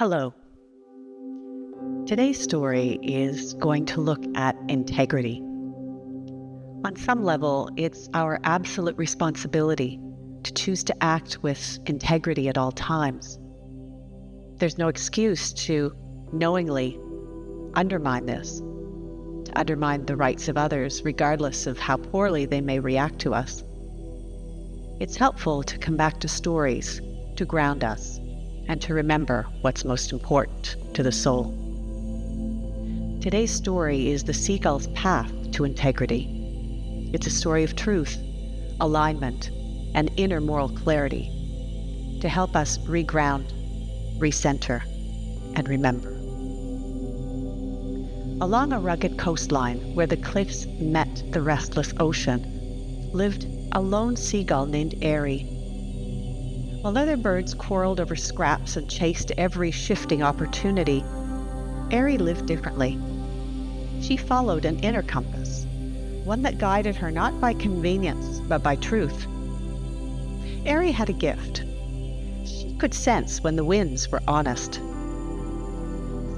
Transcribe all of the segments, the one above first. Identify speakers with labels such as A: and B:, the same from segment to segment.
A: Hello. Today's story is going to look at integrity. On some level, it's our absolute responsibility to choose to act with integrity at all times. There's no excuse to knowingly undermine this, to undermine the rights of others, regardless of how poorly they may react to us. It's helpful to come back to stories to ground us and to remember what's most important to the soul. Today's story is the seagull's path to integrity. It's a story of truth, alignment, and inner moral clarity to help us reground, recenter, and remember. Along a rugged coastline where the cliffs met the restless ocean lived a lone seagull named Airi. While other birds quarreled over scraps and chased every shifting opportunity, Airi lived differently. She followed an inner compass, one that guided her not by convenience, but by truth. Airi had a gift. She could sense when the winds were honest.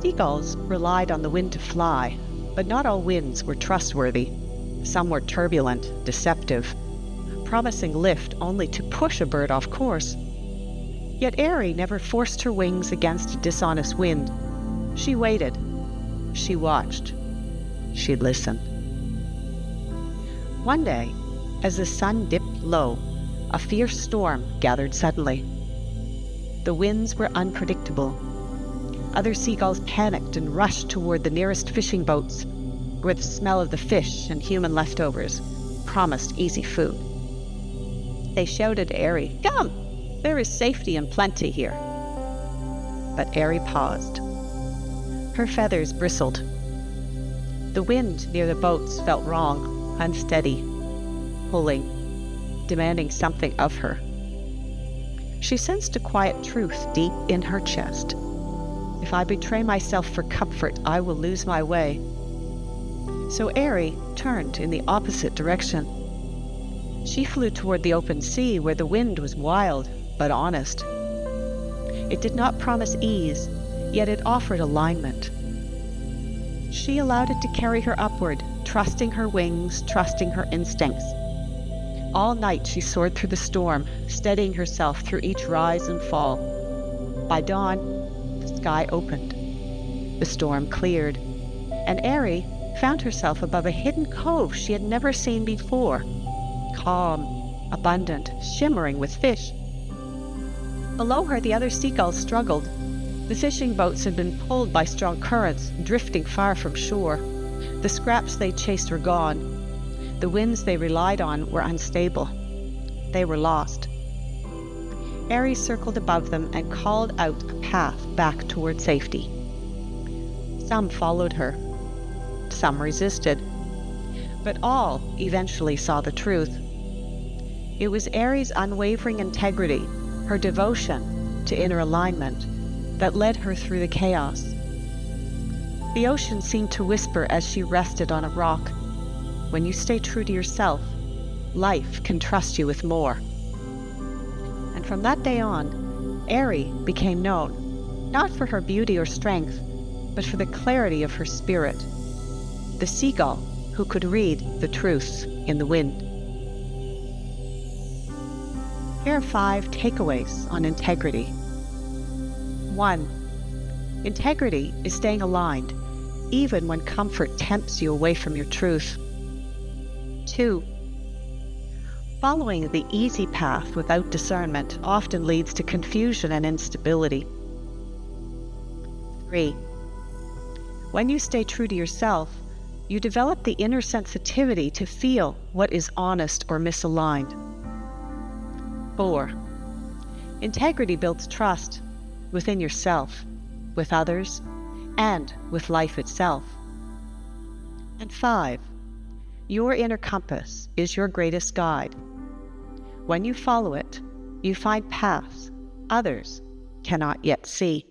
A: Seagulls relied on the wind to fly, but not all winds were trustworthy. Some were turbulent, deceptive, promising lift only to push a bird off course. Yet Airi never forced her wings against a dishonest wind. She waited. She watched. She listened. One day, as the sun dipped low, a fierce storm gathered suddenly. The winds were unpredictable. Other seagulls panicked and rushed toward the nearest fishing boats, where the smell of the fish and human leftovers promised easy food. They shouted to Airi, "Come! There is safety and plenty here." But Airi paused. Her feathers bristled. The wind near the boats felt wrong, unsteady, pulling, demanding something of her. She sensed a quiet truth deep in her chest. If I betray myself for comfort, I will lose my way. So Airi turned in the opposite direction. She flew toward the open sea where the wind was wild but honest. It did not promise ease, yet it offered alignment. She allowed it to carry her upward, trusting her wings, trusting her instincts. All night she soared through the storm, steadying herself through each rise and fall. By dawn, the sky opened. The storm cleared, and Airi found herself above a hidden cove she had never seen before. Calm, abundant, shimmering with fish. Below her, the other seagulls struggled. The fishing boats had been pulled by strong currents, drifting far from shore. The scraps they chased were gone. The winds they relied on were unstable. They were lost. Airi circled above them and called out a path back toward safety. Some followed her. Some resisted. But all eventually saw the truth. It was Airi's unwavering integrity, her devotion to inner alignment, that led her through the chaos. The ocean seemed to whisper as she rested on a rock, "When you stay true to yourself, life can trust you with more." And from that day on, Airi became known, not for her beauty or strength, but for the clarity of her spirit, the seagull who could read the truths in the wind. Here are 5 takeaways on integrity. 1. Integrity is staying aligned, even when comfort tempts you away from your truth. 2. Following the easy path without discernment often leads to confusion and instability. 3. When you stay true to yourself, you develop the inner sensitivity to feel what is honest or misaligned. 4. Integrity builds trust within yourself, with others, and with life itself. And 5. Your inner compass is your greatest guide. When you follow it, you find paths others cannot yet see.